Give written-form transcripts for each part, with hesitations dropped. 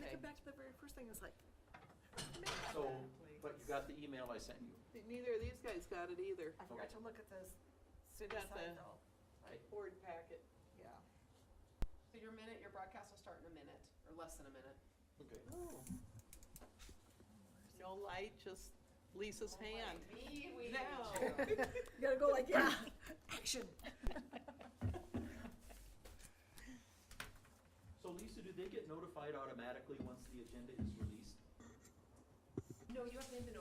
Okay. Go back to the very first thing, it's like, So, but you got the email I sent you. Neither of these guys got it either. I forgot to look at this city Got side the- though. Board packet. Yeah. So your broadcast will start in a minute, or less than a minute. Okay. No light, just Lisa's hand. Me, we. Now. you gotta go like, yeah, action. So Lisa, do they get notified automatically once the agenda is released? No, you have to hit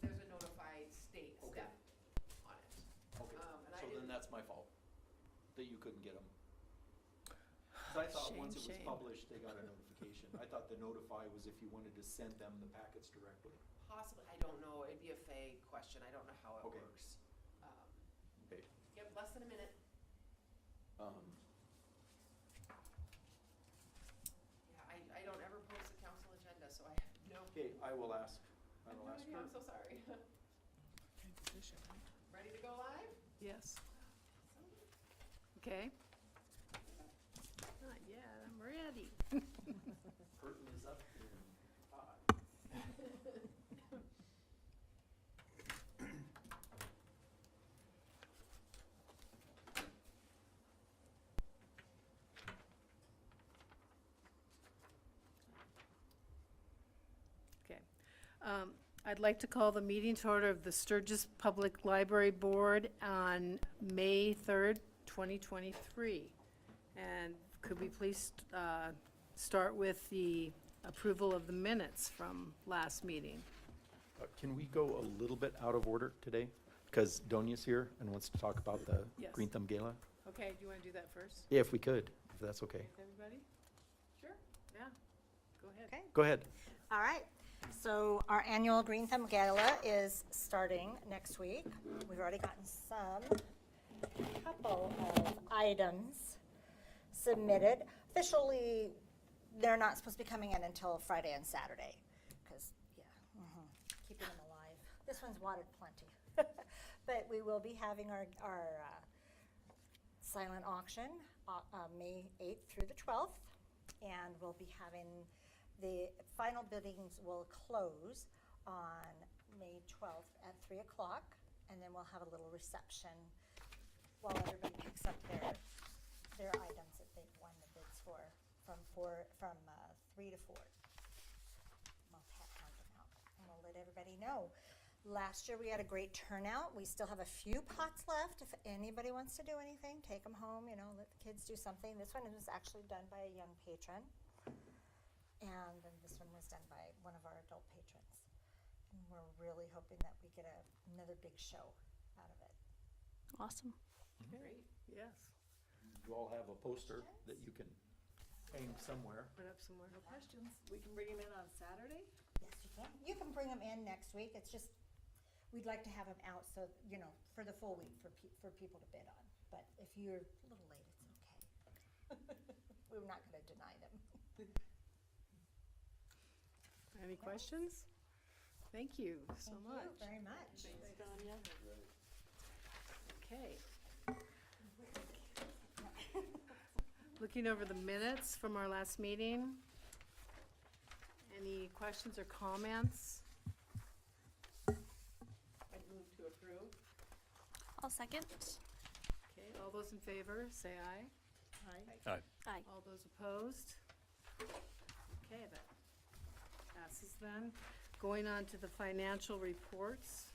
there's a notify state Okay. step on it. Okay, And I so then didn't- that's my fault, that you couldn't get them. So I thought once it was Shame. published, they got a notification. I thought the notify was if you wanted to send them the packets directly. Possibly, I don't know, it'd be a Fay question, I don't know how it Okay. works. Okay. Yep, less than a minute. Yeah, I don't ever post a council agenda, so I have no. Okay, I will ask I have no her. idea, I'm so sorry. Ready to go live? Yes. Okay. Not yet, I'm ready. Curtain is up in 5. Okay. I'd like to call the meeting to order of the Sturgis Public Library Board on May 3rd, 2023. And could we please start with the approval of the minutes from last meeting? Can we go a little bit out of order today? Because Donia's here and wants to talk about the Yes. Green Thumb Gala. Okay, do you want to do that first? Yeah, if we could, if that's okay. Everybody? Sure. Yeah, go ahead. Okay. Go ahead. All right. So our annual Green Thumb Gala is starting next week. We've already gotten couple of items submitted. Officially, they're not supposed to be coming in until Friday and Saturday, because, keeping them alive. This one's watered plenty. But we will be having our silent auction, May 8th through the 12th. And we'll be having, the final biddings will close on May 12th at 3 o'clock. And then we'll have a little reception while everybody picks up their items that they've won the bids for, from 3 to 4. We'll hand them out, and we'll let everybody know. Last year, we had a great turnout. We still have a few pots left. If anybody wants to do anything, take them home, let the kids do something. This one was actually done by a young patron. And then this one was done by one of our adult patrons. And we're really hoping that we get another big show out of it. Awesome. Great. Yes. You all have a poster that you can hang somewhere. Put up somewhere. No questions. We can bring him in on Saturday? Yes, you can. You can bring them in next week. It's just, we'd like to have them out so, for the full week for people to bid on. But if you're a little late, it's okay. We're not gonna deny them. Any questions? Thank you so Thank much. you very much. Thanks, Donia. Okay. Looking over the minutes from our last meeting. Any questions or comments? I'd move to approve. I'll second. Okay, all those in favor, say aye. Aye. Aye. All those opposed? Okay, that passes then. Going on to the financial reports.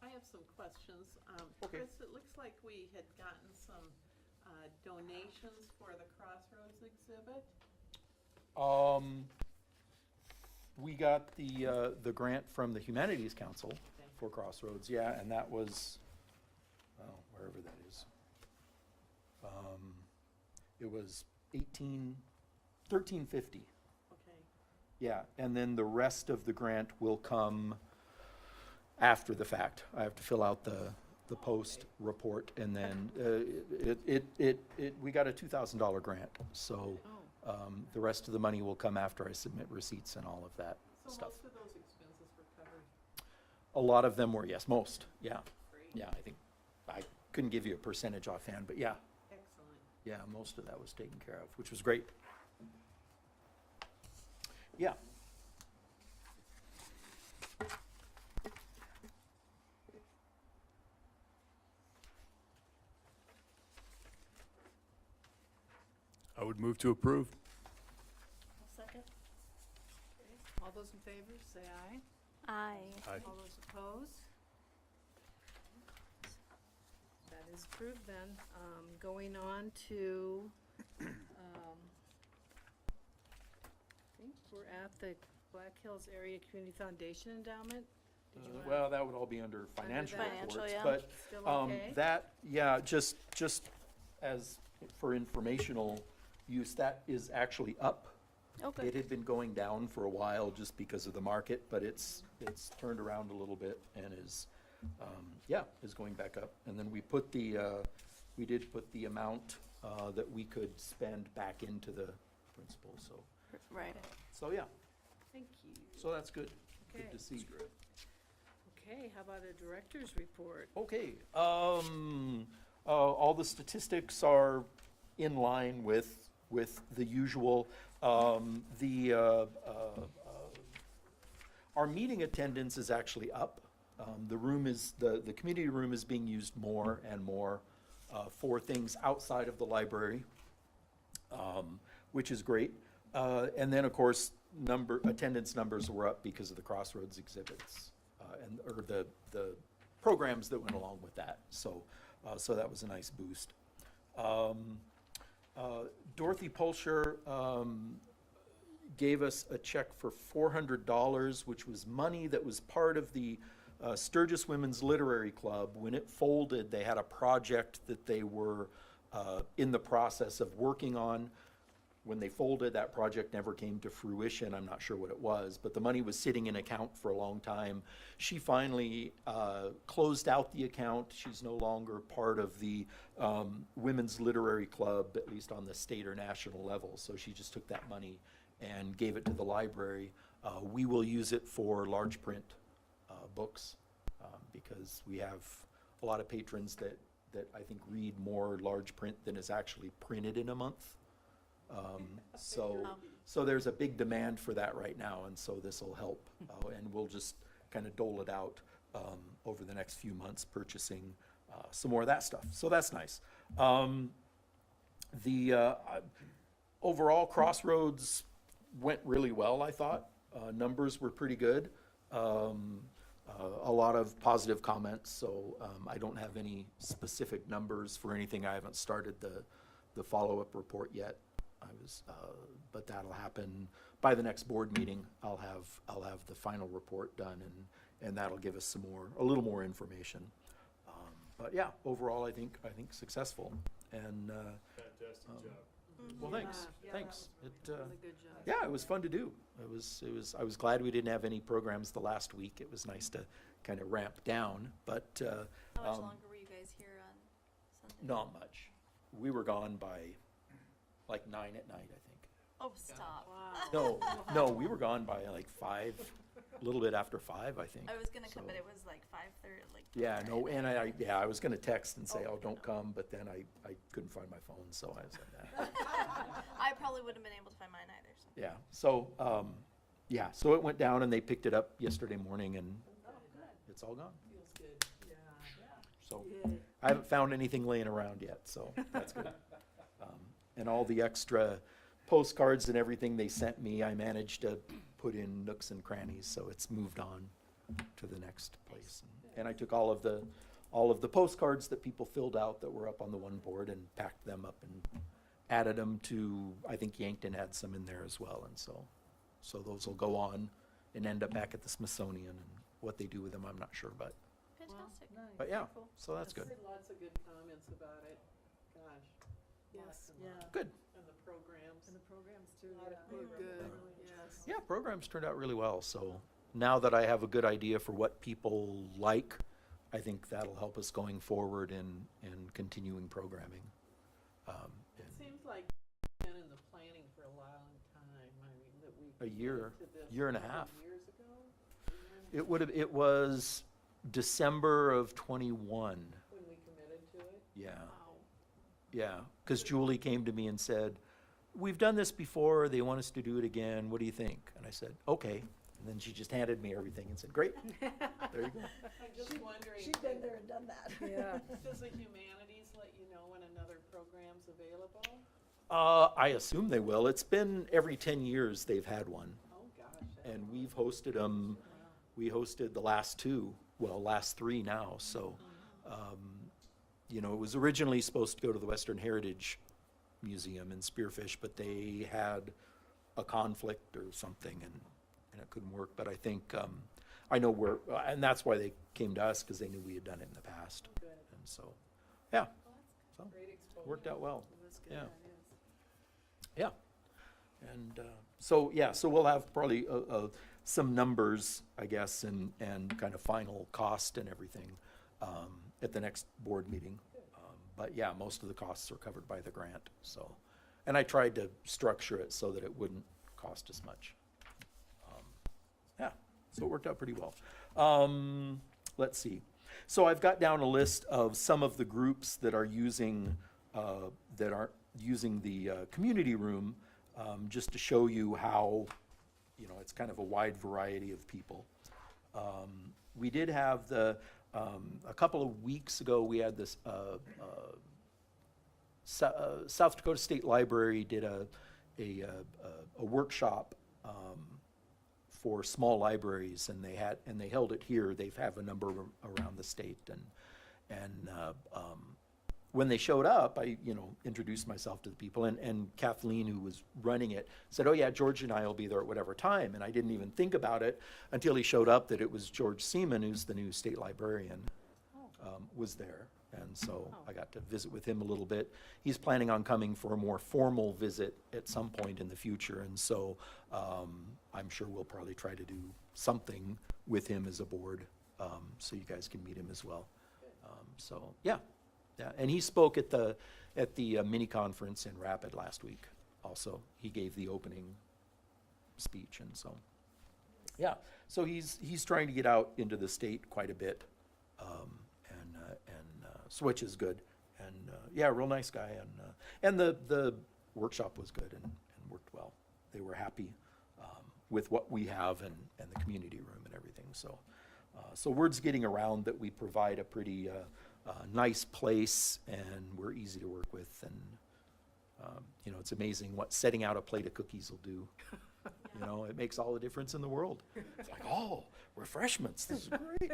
I have some questions. Okay. Chris, it looks like we had gotten some donations for the Crossroads exhibit. We got the grant from the Humanities Council for Crossroads, yeah, and that was, wherever that is. It was $13.50. Okay. Yeah, and then the rest of the grant will come after the fact. I have to fill out the post report, and then we got a $2,000 grant, so the rest of the money will come after I submit receipts and all of that So stuff. most of those expenses were covered. A lot of them were, yes, most, yeah, Great. yeah, I think, I couldn't give you a percentage offhand, but yeah, Excellent. yeah, most of that was taken care of, which was great. Yeah. I would move to approve. Second. All those in favor, say aye. Aye. Aye. All those opposed? That is approved then. Going on to, I think we're at the Black Hills Area Community Foundation Endowment. Did you want, Well, that would all be under financial that? reports, Financial, yeah. but still okay? that, yeah, just as for informational use, that is actually up. Okay. It had been going down for a while just because of the market, but it's turned around a little bit and is going back up. And then we did put the amount that we could spend back into the principal, Right. yeah, Thank you. so that's good. Okay. Good to see. Okay, how about a director's report? Okay, all the statistics are in line with the usual. Our meeting attendance is actually up. The community room is being used more and more for things outside of the library, which is great. And then, of course, attendance numbers were up because of the Crossroads exhibits, or the programs that went along with that. So that was a nice boost. Dorothy Pulcher gave us a check for $400, which was money that was part of the Sturgis Women's Literary Club. When it folded, they had a project that they were in the process of working on. When they folded, that project never came to fruition. I'm not sure what it was, but the money was sitting in account for a long time. She finally closed out the account. She's no longer part of the Women's Literary Club, at least on the state or national level. So she just took that money and gave it to the library. We will use it for large print books because we have a lot of patrons that I think read more large print than is actually printed in a month. So there's a big demand for that right now, and so this will help. And we'll just kind of dole it out over the next few months, purchasing some more of that stuff. So that's nice. Overall, Crossroads went really well, I thought. Numbers were pretty good. A lot of positive comments, so I don't have any specific numbers for anything. I haven't started the follow-up report yet. But that'll happen by the next board meeting. I'll have the final report done, and that'll give us a little more information. But yeah, overall, I think successful. And Fantastic job. well, thanks, Yeah, thanks. Really good job. Yeah, it was fun to do. I was glad we didn't have any programs the last week. It was nice to kind of ramp down, but How much longer were you guys here on Sunday? not much. We were gone by like 9 at night, I think. Oh, stop. Wow. No, we were gone by like 5, a little bit after 5, I think. I was gonna come, So- but it was like 5:30, like. Yeah, no, 5:30. and I was gonna text and say, Oh, oh, don't come, but then I couldn't find my phone, so I was like, I probably wouldn't have been able to find mine either, so. yeah. So, so it went down and they picked it up yesterday morning and it's all gone. Feels good. Yeah. So I haven't found anything laying around yet, so that's good. And all the extra postcards and everything they sent me, I managed to put in nooks and crannies, so it's moved on to the next place. And I took all of the postcards that people filled out that were up on the one board and packed them up and added them to, I think Yankton had some in there as well, and so those will go on and end up back at the Smithsonian, and what they do with them, I'm not sure, but Fantastic. Nice. yeah, so that's good. Lots of good comments about it. Gosh. Yes, Lots and yeah. lots. Good. And the programs. And the programs too, Yeah, were they were good, really yeah. Yes. Yeah, programs turned out really well, so now that I have a good idea for what people like, I think that'll help us going forward in continuing programming. It seems like we've been in the planning for a long time. I mean, that we. A year, committed to this year and a couple half. Years ago? It was December of '21, When we committed to it? yeah. Wow. Yeah, because Julie came to me and said, we've done this before, they want us to do it again, what do you think? And I said, okay. And then she just handed me everything and said, great, there you go. I'm just wondering. She's been there and done that. Yeah. Does the humanities let you know when another program's available? I assume they will. It's been every 10 years they've had one. Oh, gosh. And we've hosted them, we hosted the last two, well, last three now, so. You know, it was originally supposed to go to the Western Heritage Museum in Spearfish, but they had a conflict or something and it couldn't work. But I think, I know where, and that's why they came to us, because they knew we had done it in the past. Good. And so, yeah, so, Great exposure. worked out well. That's good. Yeah. That is. Yeah. And so, yeah, so we'll have probably some numbers, I guess, and kind of final cost and everything at the next board meeting. But yeah, most of the costs are covered by the grant, so. And I tried to structure it so that it wouldn't cost as much. Yeah, so it worked out pretty well. Let's see. So I've got down a list of some of the groups that are using, the community room, just to show you how, you know, it's kind of a wide variety of people. We did have a couple of weeks ago, we had this, South Dakota State Library did a workshop for small libraries, and they held it here. They have a number around the state, and when they showed up, I, you know, introduced myself to the people, and Kathleen, who was running it, said, oh yeah, George and I will be there at whatever time, and I didn't even think about it until he showed up that it was George Seaman, who's the new state librarian, was there, and so I got to visit with him a little bit. He's planning on coming for a more formal visit at some point in the future, and so I'm sure we'll probably try to do something with him as a board, so you guys can meet him as well. So, yeah. Yeah, and he spoke at the mini conference in Rapid last week also. He gave the opening speech, and so, yeah. So he's trying to get out into the state quite a bit, so which is good. And, yeah, real nice guy, and the workshop was good and worked well. They were happy with what we have and the community room and everything, so. So word's getting around that we provide a pretty nice place, and we're easy to work with, and you know, it's amazing what setting out a plate of cookies will do. You know, it makes all the difference in the world. It's like, oh, refreshments, this is great.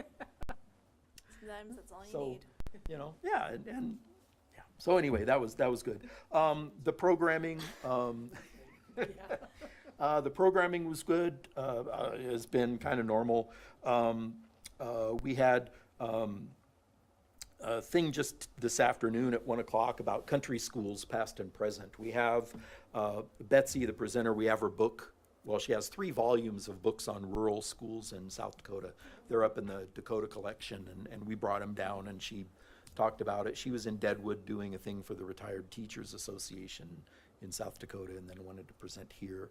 Sometimes that's all you So, need. you know, yeah, and yeah. So anyway, that was good. The programming, the programming was good. Has been kind of normal. We had a thing just this afternoon at 1 o'clock about country schools, past and present. We have Betsy, the presenter. We have her book. Well, she has 3 volumes of books on rural schools in South Dakota. They're up in the Dakota collection, and we brought them down, and she talked about it. She was in Deadwood doing a thing for the Retired Teachers Association in South Dakota, and then wanted to present here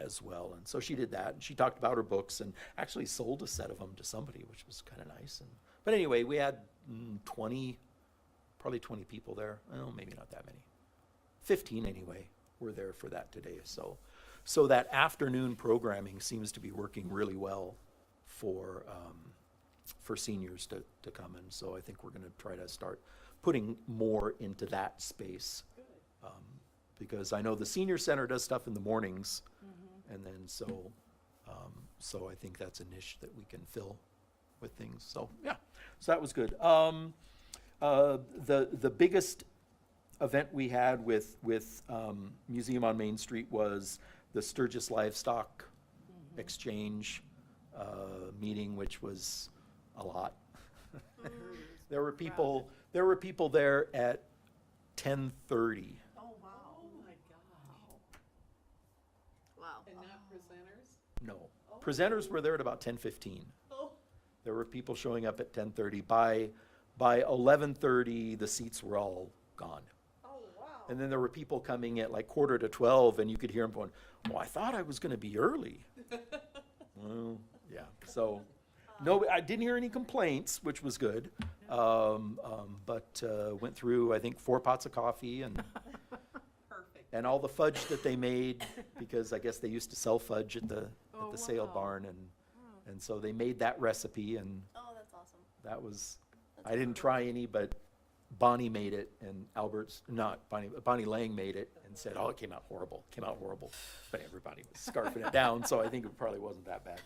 as well. And so she did that, and she talked about her books, and actually sold a set of them to somebody, which was kind of nice. But anyway, we had 20, probably 20 people there. Well, maybe not that many. 15 anyway were there for that today. So that afternoon programming seems to be working really well for seniors to come in. So I think we're going to try to start putting more into that space. Because I know the senior center does stuff in the mornings, and then so I think that's a niche that we can fill with things. So yeah, so that was good. The biggest event we had with Museum on Main Street was the Sturgis Livestock Exchange meeting, which was a lot. There were people there at 10:30. Oh, wow. Oh, my gosh. Wow. And not presenters? presenters were there at about 10:15. Oh, There were people showing up at 10:30. By 11:30, the seats were all gone. oh, wow. And then there were people coming at like 11:45, and you could hear them going, "Oh, I thought I was going to be early." Well, yeah. So, no, I didn't hear any complaints, which was good. But went through, I think, 4 pots of coffee and Perfect. and all the fudge that they made, because I guess they used to sell fudge at the Oh, sale wow. barn, and so they made that recipe, and Oh, that's awesome. that was, That's I didn't try any, but Bonnie made it, and Bonnie Lang made it, and said, "Oh, it came out horrible, but everybody was scarfing it down, so I think it probably wasn't that bad.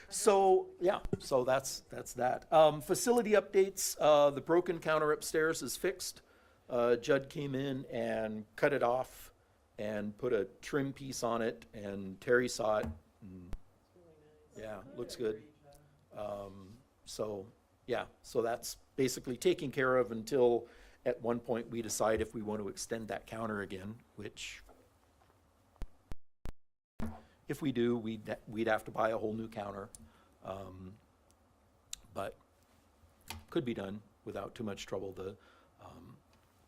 So, yeah, so that's that. Facility updates, the broken counter upstairs is fixed. Judd came in and cut it off and put a trim piece on it, and Terry saw it, and yeah, looks good. So, yeah, so that's basically taken care of until at one point we decide if we want to extend that counter again, which if we do, we'd have to buy a whole new counter. But could be done without too much trouble.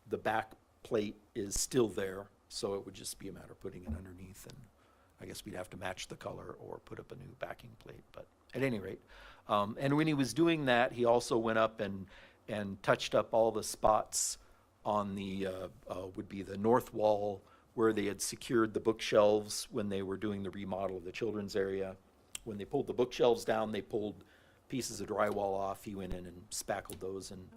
The back plate is still there, so it would just be a matter of putting it underneath, and I guess we'd have to match the color or put up a new backing plate, but at any rate. And when he was doing that, he also went up and touched up all the spots on the, would be the north wall where they had secured the bookshelves when they were doing the remodel of the children's area. When they pulled the bookshelves down, they pulled pieces of drywall off. He went in and spackled those and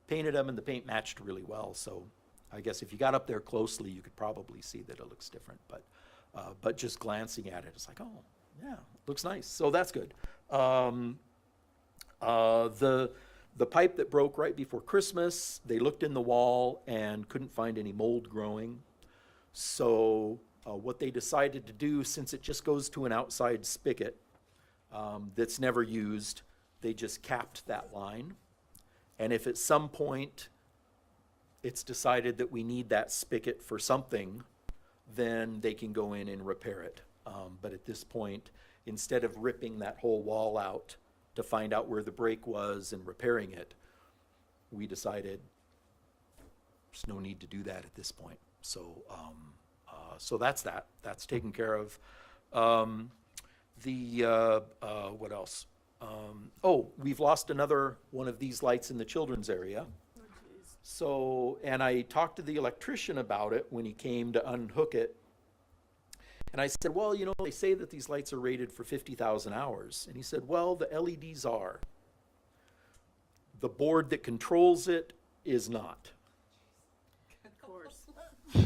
painted them, and the paint matched really well. So I guess if you got up there closely, you could probably see that it looks different. But just glancing at it, it's like, oh, yeah, looks nice. So that's good. The pipe that broke right before Christmas, they looked in the wall and couldn't find any mold growing. So what they decided to do, since it just goes to an outside spigot that's never used, they just capped that line. And if at some point it's decided that we need that spigot for something, then they can go in and repair it. But at this point, instead of ripping that whole wall out to find out where the break was and repairing it, we decided there's no need to do that at this point. So, so that's that. That's taken care of. What else? We've lost another one of these lights in the children's area. So, and I talked to the electrician about it when he came to unhook it. And I said, well, you know, they say that these lights are rated for 50,000 hours. And he said, well, the LEDs are. The board that controls it is not. Of course. That seems,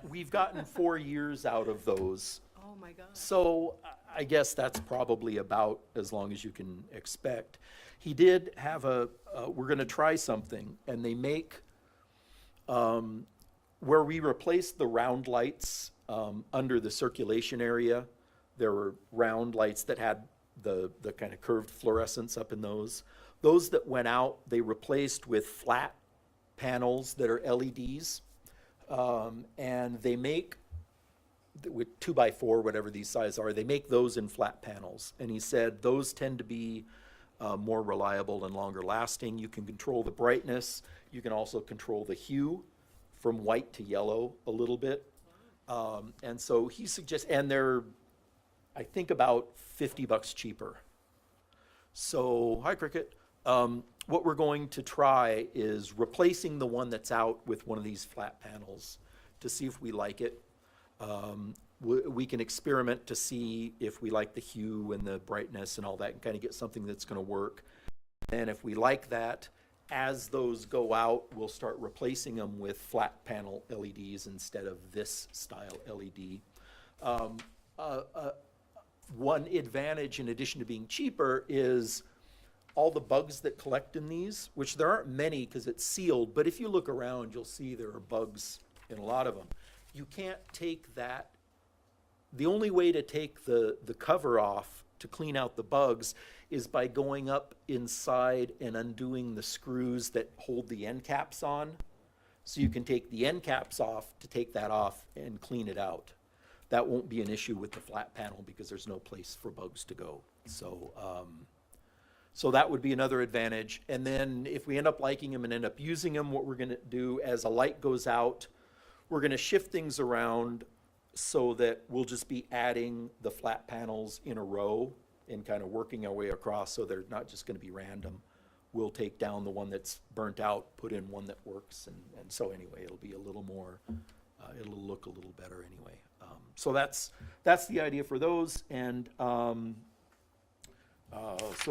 We've gotten 4 years out of those. Oh, my God. So I guess that's probably about as long as you can expect. He did have we're going to try something, and they make, where we replaced the round lights under the circulation area, there were round lights that had the kind of curved fluorescence up in those. Those that went out, they replaced with flat panels that are LEDs. And they make, with 2x4, whatever these sizes are, they make those in flat panels. And he said those tend to be more reliable and longer lasting. You can control the brightness. You can also control the hue from white to yellow a little bit. And so he suggests, and they're, I think, about $50 cheaper. So, hi Cricket. What we're going to try is replacing the one that's out with one of these flat panels to see if we like it. We can experiment to see if we like the hue and the brightness and all that, and kind of get something that's going to work. And if we like that, as those go out, we'll start replacing them with flat panel LEDs instead of this style LED. One advantage, in addition to being cheaper, is all the bugs that collect in these, which there aren't many because it's sealed, but if you look around, you'll see there are bugs in a lot of them. You can't take that. The only way to take the cover off to clean out the bugs is by going up inside and undoing the screws that hold the end caps on. So you can take the end caps off to take that off and clean it out. that won't be an issue with the flat panel because there's no place for bugs to go. So, so that would be another advantage. And then if we end up liking them and end up using them, what we're gonna do as a light goes out, we're gonna shift things around so that we'll just be adding the flat panels in a row and kind of working our way across, so they're not just gonna be random. We'll take down the one that's burnt out, put in one that works, and so anyway, it'll be a little more, it'll look a little better anyway. So that's the idea for those, and so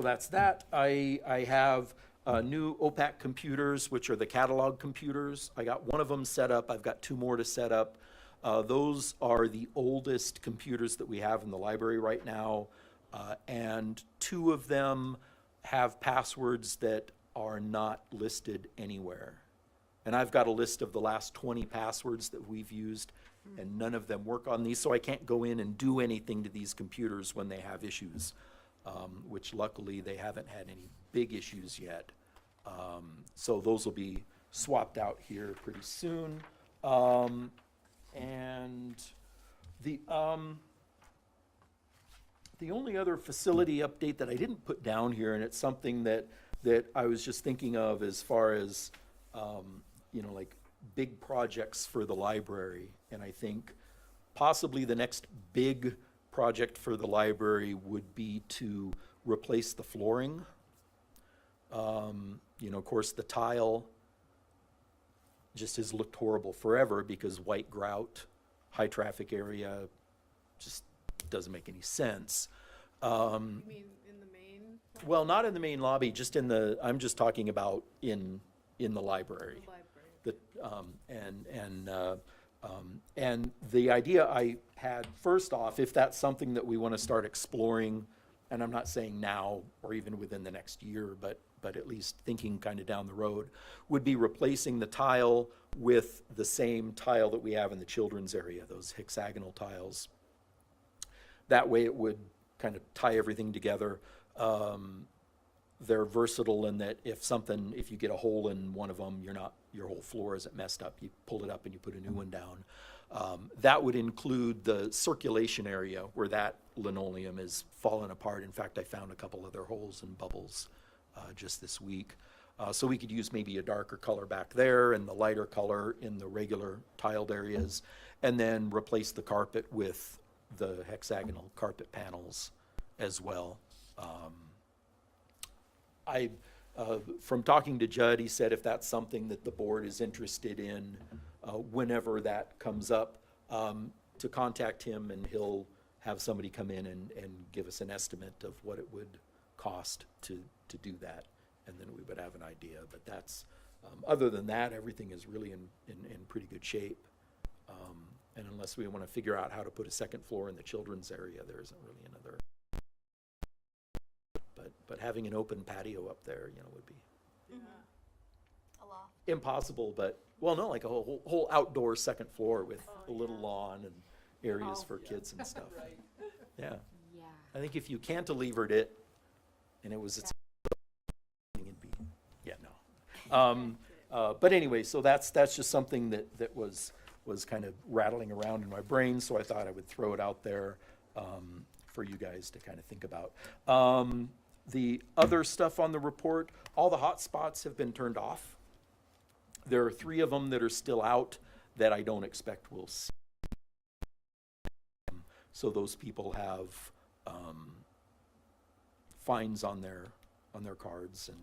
that's that. I have new OPAC computers, which are the catalog computers. I got one of them set up. I've got 2 more to set up. Those are the oldest computers that we have in the library right now, and 2 of them have passwords that are not listed anywhere. And I've got a list of the last 20 passwords that we've used, and none of them work on these, so I can't go in and do anything to these computers when they have issues, which luckily they haven't had any big issues yet. So those will be swapped out here pretty soon. And the only other facility update that I didn't put down here, and it's something that I was just thinking of as far as, you know, like big projects for the library. And I think possibly the next big project for the library would be to replace the flooring. You know, of course, the tile just has looked horrible forever because white grout, high traffic area, just doesn't make any sense. You mean in the main? Well, not in the main lobby, just in the, I'm just talking about in the library. The library. And the idea I had, first off, if that's something that we want to start exploring, and I'm not saying now or even within the next year, but at least thinking kind of down the road, would be replacing the tile with the same tile that we have in the children's area, those hexagonal tiles. That way it would kind of tie everything together. They're versatile in that if you get a hole in one of them, your whole floor isn't messed up. You pull it up and you put a new one down. That would include the circulation area where that linoleum is fallen apart. In fact, I found a couple other holes and bubbles just this week. So we could use maybe a darker color back there and the lighter color in the regular tiled areas, and then replace the carpet with the hexagonal carpet panels as well. From talking to Judd, he said if that's something that the board is interested in, whenever that comes up, to contact him, and he'll have somebody come in and give us an estimate of what it would cost to do that, and then we would have an idea. But that's, other than that, everything is really in pretty good shape. And unless we want to figure out how to put a second floor in the children's area, there isn't really another. But having an open patio up there, you know, would be A loft. impossible, but, well, no, like a whole outdoor second floor with a little lawn and areas for kids and stuff. Yeah. Yeah. I think if you cantilevered it and it was its it'd be, yeah, no. But anyway, so that's just something that was kind of rattling around in my brain, so I thought I would throw it out there for you guys to kind of think about. The other stuff on the report, all the hot spots have been turned off. There are 3 of them that are still out that I don't expect we'll see. So those people have fines on their cards, and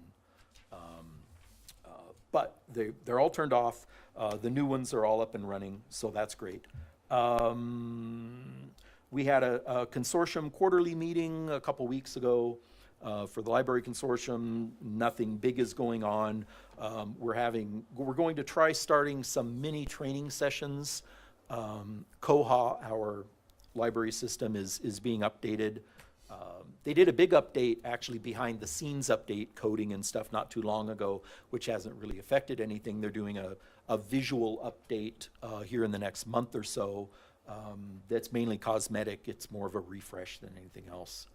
but they're all turned off. The new ones are all up and running, so that's great. We had a consortium quarterly meeting a couple weeks ago. For the library consortium, nothing big is going on. We're going to try starting some mini training sessions. Koha, our library system, is being updated. They did a big update, actually behind the scenes update, coding and stuff, not too long ago, which hasn't really affected anything. They're doing a visual update here in the next month or so. That's mainly cosmetic. It's more of a refresh than anything else,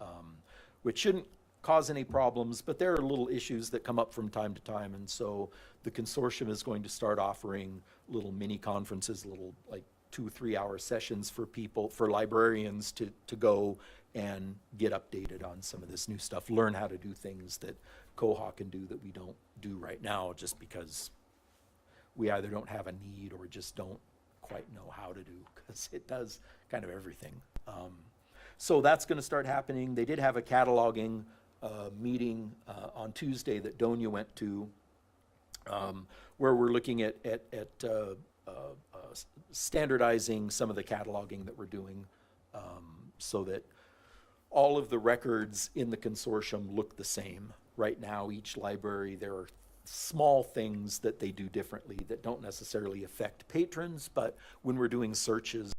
which shouldn't cause any problems, but there are little issues that come up from time to time, and so the consortium is going to start offering little mini conferences, little like 2-3 hour sessions for people, for librarians to go and get updated on some of this new stuff, learn how to do things that Koha can do that we don't do right now, just because we either don't have a need or just don't quite know how to do, because it does kind of everything. So that's going to start happening. They did have a cataloging meeting on Tuesday that Donia went to, where we're looking at standardizing some of the cataloging that we're doing, so that all of the records in the consortium look the same. Right now, each library, there are small things that they do differently that don't necessarily affect patrons, but when we're doing searches,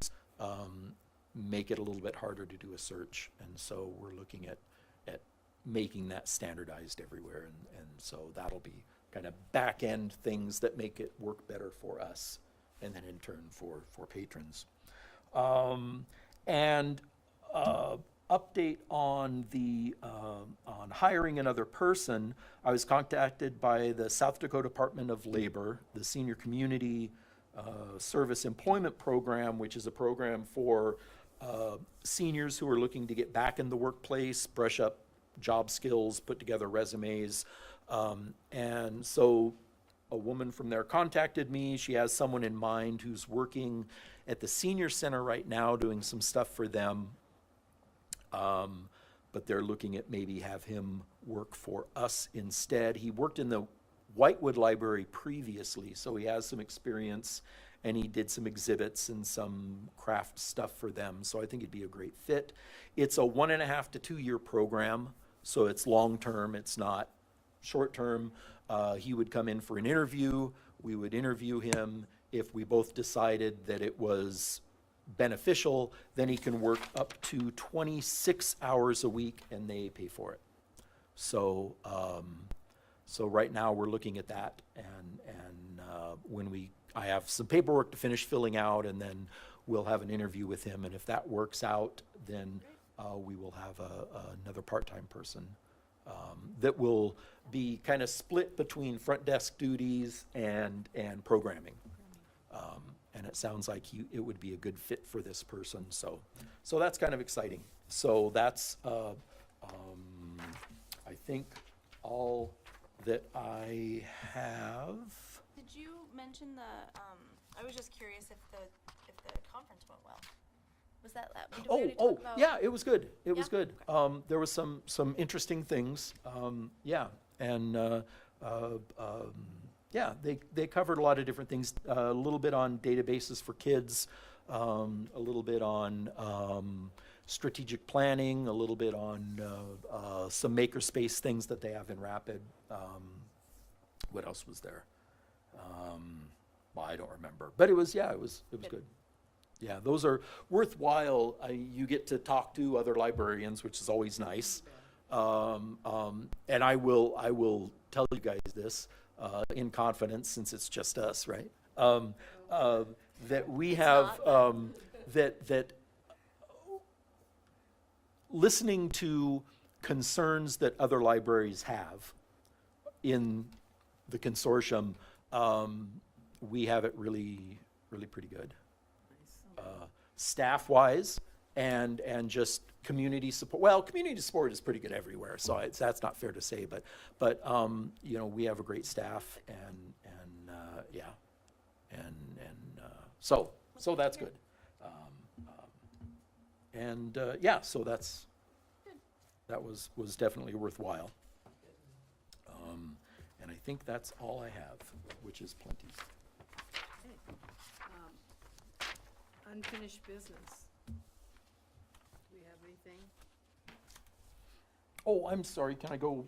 make it a little bit harder to do a search. And so we're looking at making that standardized everywhere. And so that'll be kind of back-end things that make it work better for us, and then in turn for patrons. Update on the on hiring another person. I was contacted by the South Dakota Department of Labor, the Senior Community Service Employment Program, which is a program for seniors who are looking to get back in the workplace, brush up job skills, put together resumes. And so a woman from there contacted me. She has someone in mind who's working at the senior center right now doing some stuff for them. But they're looking at maybe have him work for us instead. He worked in the Whitewood Library previously, so he has some experience, and he did some exhibits and some craft stuff for them, so I think it'd be a great fit. It's a 1.5 to 2 year program, so it's long-term, it's not short-term. He would come in for an interview, we would interview him. If we both decided that it was beneficial, then he can work up to 26 hours a week and they pay for it. So so right now we're looking at that, and when I have some paperwork to finish filling out, and then we'll have an interview with him, and if that works out, then we will have another part-time person that will be kind of split between front desk duties and programming. And it sounds like it would be a good fit for this person, so that's kind of exciting. So that's, I think, all that I have. Did you mention I was just curious if the conference went well. Was that, did we already talk about? Yeah, it was good. It was Yeah? good. There was some interesting things, yeah, and yeah, they covered a lot of different things, a little bit on databases for kids, a little bit on strategic planning, a little bit on some makerspace things that they have in Rapid. What else was there? Well, I don't remember, but it was good. Yeah, those are worthwhile. You get to talk to other librarians, which is always nice. And I will tell you guys this in confidence, since it's just us, right? That we have that listening to concerns that other libraries have in the consortium, we have it really pretty good. Staff-wise and just community support. Well, community support is pretty good everywhere, so that's not fair to say, but you know, we have a great staff, and yeah, and so that's good. Yeah, so that was definitely worthwhile. And I think that's all I have, which is plenty. Unfinished business. Do we have anything? Oh, I'm sorry, can I go?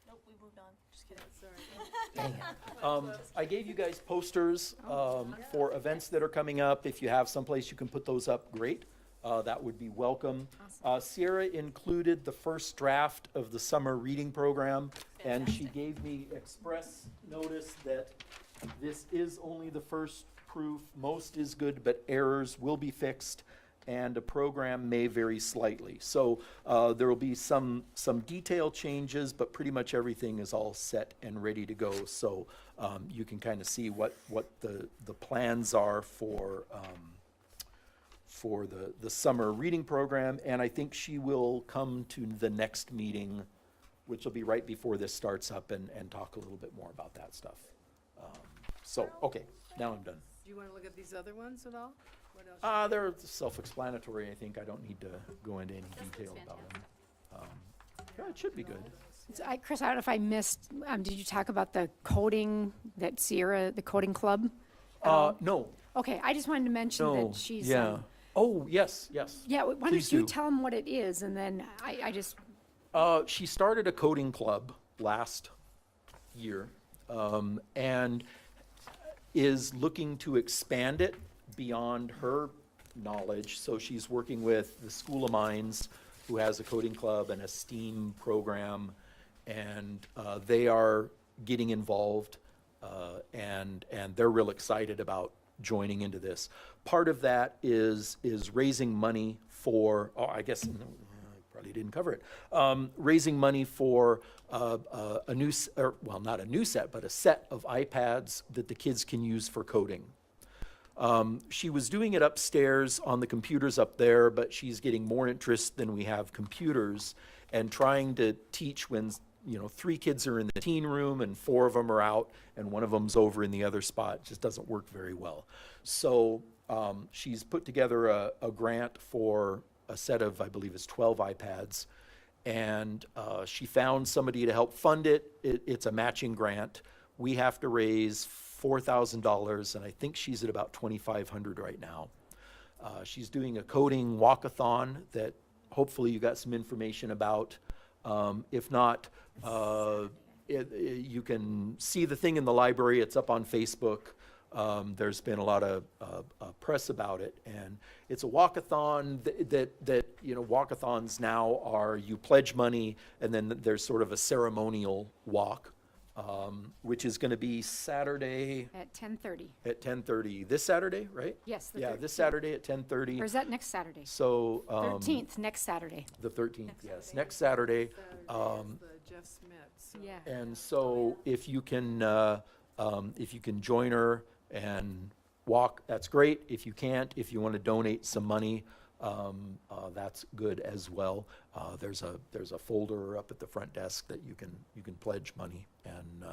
Nope, we moved on. Just kidding. Sorry. I gave you guys posters for events that are coming up. If you have someplace you can put those up, great. That would be welcome. Sierra included the first draft of the summer reading program, and she gave me express notice that this is only the first proof. Most is good, but errors will be fixed. and a program may vary slightly. So there will be some detail changes, but pretty much everything is all set and ready to go. So you can kind of see what the plans are for the summer reading program. And I think she will come to the next meeting, which will be right before this starts up, and talk a little bit more about that stuff. So, okay, now I'm done. Do you want to look at these other ones at all? What else? They're self-explanatory, I think. I don't need to go into any detail about them. Yeah, it should be good. So Chris, I don't know if I missed, did you talk about the coding, that Sierra, the coding club? No, Okay, I just wanted to mention no, that she's. yeah. Oh, yes, yes. Yeah, why Please don't you do. tell them what it is, and then I just, She started a coding club last year, and is looking to expand it beyond her knowledge. So she's working with the School of Mines, who has a coding club and a STEAM program, and they are getting involved, and they're real excited about joining into this. Part of that is raising money for, I guess, no, I probably didn't cover it, raising money for a new, well, not a new set, but a set of iPads that the kids can use for coding. She was doing it upstairs on the computers up there, but she's getting more interest than we have computers, and trying to teach when, 3 kids are in the teen room and 4 of them are out and one of them's over in the other spot. It just doesn't work very well. So she's put together a grant for a set of, I believe it's 12 iPads, and she found somebody to help fund it. It's a matching grant. We have to raise $4,000, and I think she's at about $2,500 right now. She's doing a coding walkathon that hopefully you got some information about. If not, you can see the thing in the library. It's up on Facebook. There's been a lot of press about it, and it's a walkathon that walkathons now are, you pledge money, and then there's sort of a ceremonial walk, which is going to be Saturday at 10:30. at 10:30. This Saturday, right? Yes, the Yeah, 13th. this Saturday at Or 10:30. is that next Saturday? So 13th, next Saturday. the 13th, yes, next Saturday. Saturday is the Jeff Smith, so. Yeah. And so if you can join her and walk, that's great. If you can't, if you want to donate some money, that's good as well. There's a folder up at the front desk that you can pledge money, and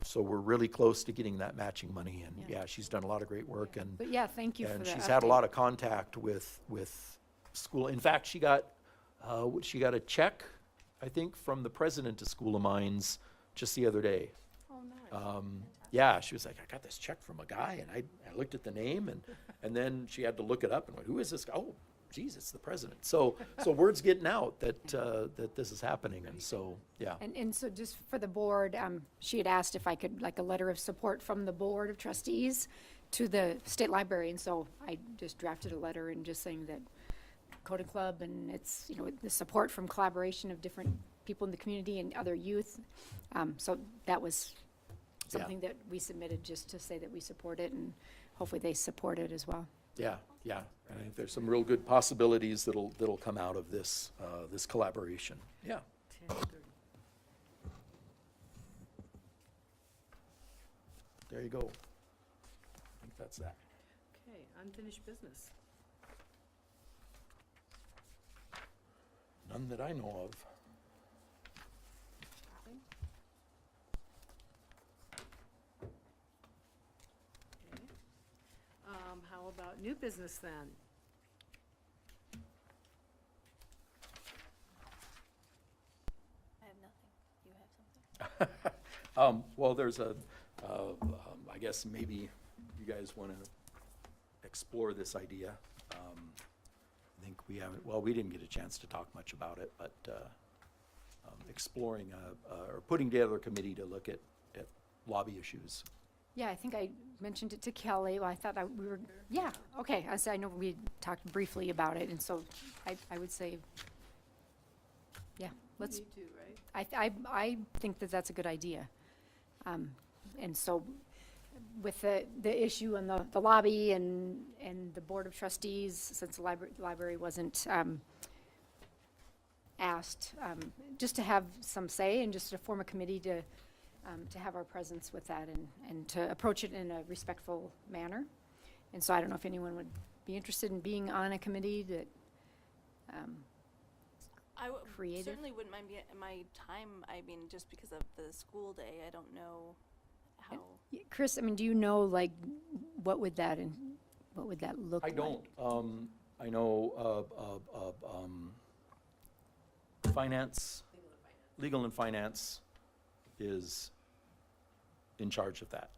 so we're really close to getting that matching money. And yeah, she's done a lot of great work, and But yeah, thank you for and that. she's had a lot of contact with school. In fact, she got a check, I think, from the president of School of Mines just the other day. Oh, nice. Yeah, she was like, I got this check from a guy, and I looked at the name, and then she had to look it up and went, who is this guy? Oh, geez, it's the president. So word's getting out that this is happening, and so, yeah. And so just for the board, she had asked if I could, like, a letter of support from the Board of Trustees to the State Library, and so I just drafted a letter and just saying that Coding Club, and it's, the support from collaboration of different people in the community and other youth. So that was Yeah. something that we submitted just to say that we support it, and hopefully they support it as well. Yeah, yeah. And I think there's some real good possibilities that'll come out of this collaboration. Yeah. 10:30. There you go. I think that's that. Okay, unfinished business. None that I know of. Okay. How about new business then? I have nothing. You have something? Well, there's I guess maybe you guys want to explore this idea. I think we haven't, well, we didn't get a chance to talk much about it, but exploring or putting together a committee to look at lobby issues. Yeah, I think I mentioned it to Kelly. Well, I thought we were, yeah, okay. I know we talked briefly about it, and so I would say, yeah, let's, Me too, right? I think that that's a good idea. And so with the issue and the lobby and the Board of Trustees, since the library wasn't asked, just to have some say and just to form a committee to have our presence with that and to approach it in a respectful manner. And so I don't know if anyone would be interested in being on a committee that, I Creative? certainly wouldn't mind my time, I mean, just because of the school day, I don't know how. Chris, I mean, do you know, like, what would that look I like? don't. I know, finance, legal and finance is in charge of that.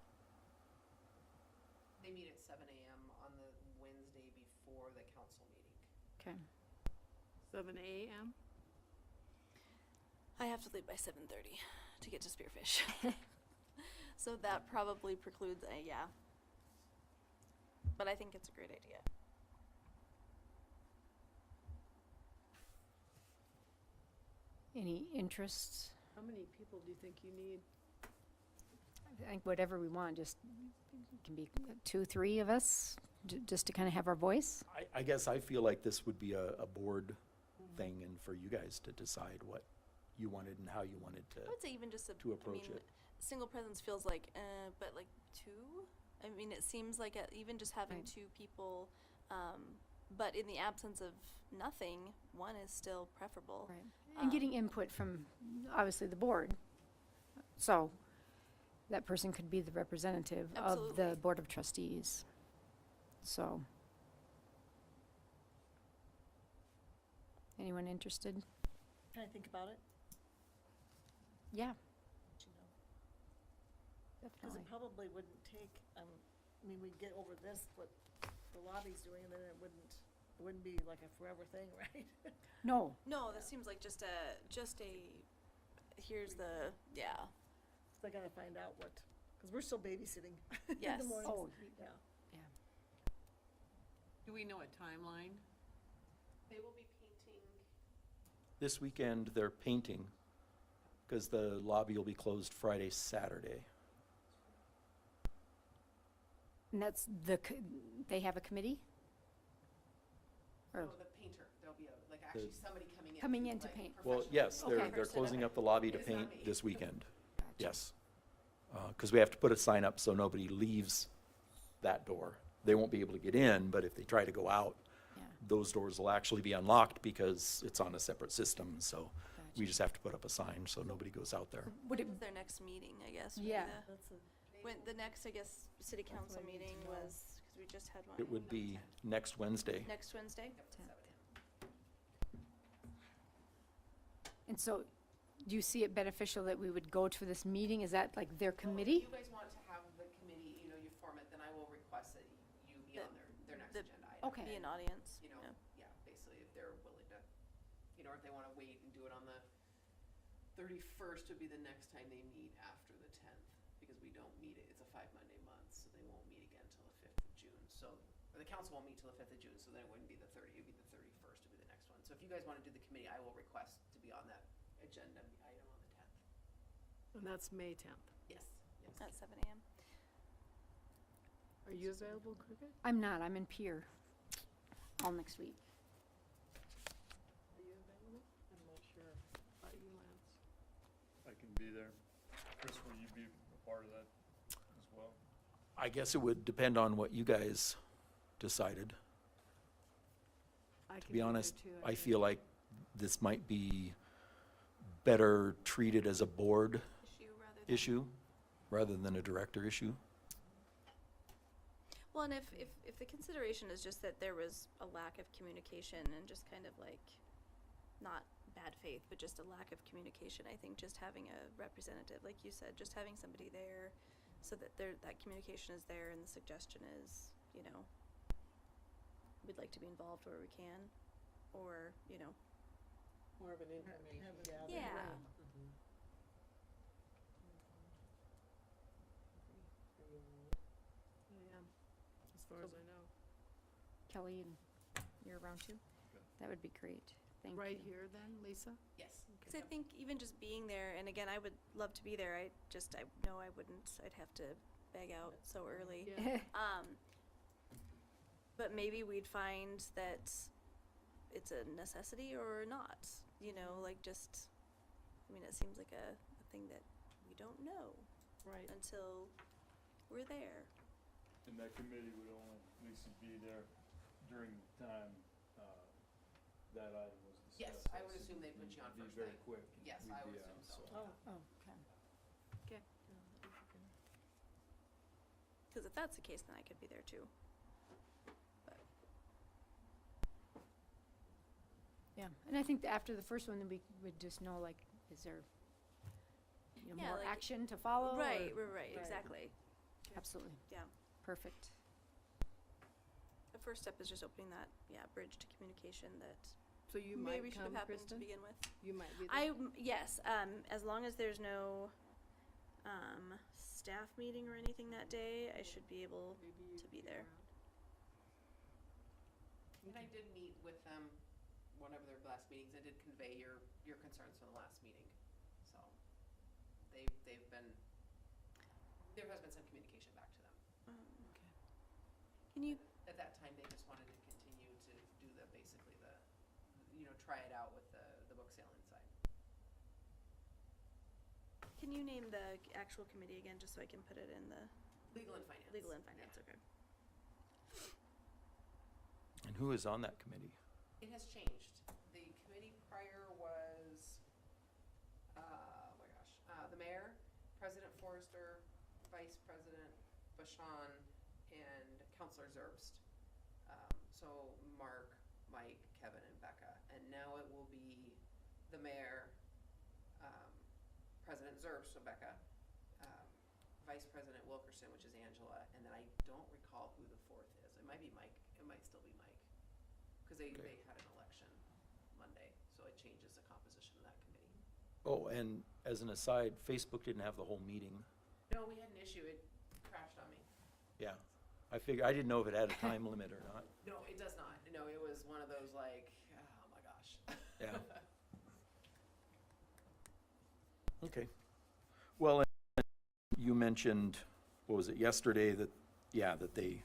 They meet at 7 a.m. on the Wednesday before the council meeting. Okay. 7 a.m.? I have to leave by 7:30 to get to Spearfish. So that probably precludes yeah. But I think it's a great idea. Any interests? How many people do you think you need? I think whatever we want, just, it can be 2, 3 of us, just to kind of have our voice. I guess I feel like this would be a board thing and for you guys to decide what you wanted and how you wanted I would say even just to approach it. Single presence feels like, but like 2? I mean, it seems like even just having Right. 2 people, but in the absence of nothing, 1 is still preferable. Right. And getting input from, obviously, the board. So, that person could be the representative of the Absolutely. Board of Trustees. So. Anyone interested? Can I think about it? Yeah, Because definitely. it probably wouldn't take, I mean, we'd get over this, what the lobby's doing, and then it wouldn't be like a forever thing, right? No, No, that seems like just a, here's the, yeah. So I gotta find out what, because we're still babysitting in Yes. the mornings. Oh, Yeah. Do we know a timeline? They will be painting. This weekend, they're painting, because the lobby will be closed Friday, Saturday. and that's they have a committee? Or, Oh, the painter. There'll be actually somebody coming in. Coming in to like, paint. Well, professional yes, they're Okay. closing up the lobby to It's not paint me. this weekend. Gotcha. Yes. Because we have to put a sign up so nobody leaves that door. They won't be able to get in, but if they try to go out, Yeah, those doors will actually be unlocked because it's on a separate system. So we gotcha. just have to put up a sign so nobody goes out there. Would it, When was their next meeting, I guess? would be Yeah. That's a, When the next, I guess, city council what I need to meeting know. was, because we just had one. It would be next Wednesday. Next Wednesday? and so, do you see it beneficial that we would go to this meeting? Is that like their Well, committee? If you guys want to have the committee, you form it, then I will request that you be on their next the- agenda item. Okay. Be an audience. You know, Yeah. basically if they're willing to, or if they want to wait and do it on the 31st would be the next time they meet after the 10th, because we don't meet it's a 5 Monday month, so they won't meet again till the 5th of June. So, or the council won't meet till the 5th of June, so then it wouldn't be the 30th, it'd be the 31st would be the next one. So if you guys want to do the committee, I will request to be on that agenda item on the 10th. And that's May 10th. Yes, yes. At 7 a.m. Are you available, Cricket? I'm not, I'm in Pier all next week. Are you available? I'm not sure. About you, Lance. I can be there. Chris, will you be a part of that as well? I guess it would depend on what you guys decided. I To can be there honest, too, I think. feel like this might be better treated as a board issue rather than a director issue. Well, and if the consideration is just that there was a lack of communication and just kind of like, not bad faith, but just a lack of communication, I think just having a representative, like you said, just having somebody there so that that communication is there and the suggestion is, we'd like to be involved where we can, or, More of an information. yeah. I am, as far as I know. Kelly, and you're around too? That would be great. Thank you. Right here then, Lisa? Yes. Because I think even just being there, and again, I would love to be there, I know I wouldn't, I'd have to bag out so early. Yeah. But maybe we'd find that it's a necessity or not, you know, like just, I mean, it seems like a thing that we don't know Right. until we're there. And that committee would only, Lisa, be there during the time, that item was Yes, discussed. I would assume they'd put you on Be first very thing. quick. and Yes, we'd I would be assume out, so. Oh, okay. Okay. Because if that's the case, then I could be there too. But Yeah, and I think that after the first one, then we would just know, like, is there, you know, Yeah, more like- action to follow? right, or- right, exactly. Absolutely. Yeah. Perfect. The first step is just opening that, bridge to communication that So you maybe might should have come, happened Kristen? to begin with. You might be there. Yes, as long as there's no staff meeting or anything that day, I should be able to be there. And I did meet with them, one of their last meetings, I did convey your concerns from the last meeting. So, they've been, there has been some communication back to them. Can you At that time, they just wanted to continue to do basically try it out with the book sale inside. can you name the actual committee again, just so I can put it in the Legal and finance. legal and finance? Okay. And who is on that committee? It has changed. The committee prior was, the mayor, President Forrester, Vice President Bashan, and Counselor Zerbst. So Mark, Mike, Kevin, and Becca. And now it will be the mayor, President Zerbst, so Becca, Vice President Wilkerson, which is Angela, and then I don't recall who the fourth is. It might be Mike. It might still be Mike. Because they had an election Monday, so it changes the composition of that committee. Oh, and as an aside, Facebook didn't have the whole meeing. No, we had an issue. It crashed on me. Yeah. I didn't know if it had a time limit or not. No, it does not. No, it was one of those like, oh my gosh. Yeah. Okay. Well, and you mentioned, what was it, yesterday, that they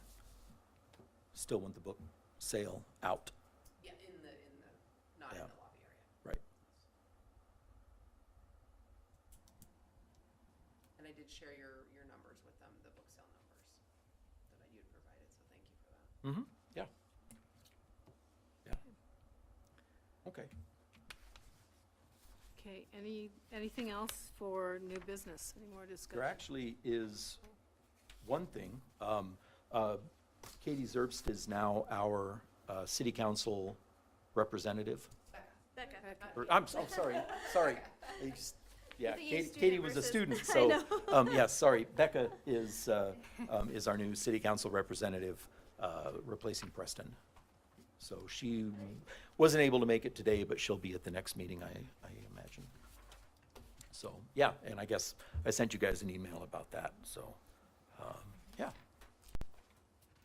still want the book sale out. Yeah, not in Yeah. the lobby area. Right. And I did share your numbers with them, the book sale numbers that you had provided, so thank you for that. Mm-hmm, yeah. Yeah. Okay. Okay, anything else for new business? Any more discussion? There actually is one thing. Katie Zerbst is now our city council representative. Becca. I'm sorry. Yeah, With the Katie, student Katie was a versus- student, I so, know. yes, sorry. Becca is our new city council representative, replacing Preston. So she wasn't able to make it today, but she'll be at the next meeting, I imagine. So, yeah, and I guess I sent you guys an email about that, so, yeah.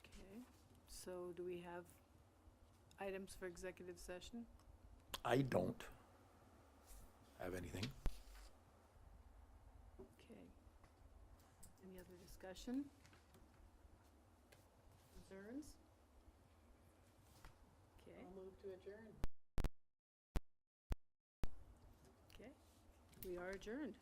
Okay, so do we have items for executive session? I don't have anything. Okay. Any other discussion? Concerns? Okay. I'll move to adjourn. Okay, we are adjourned.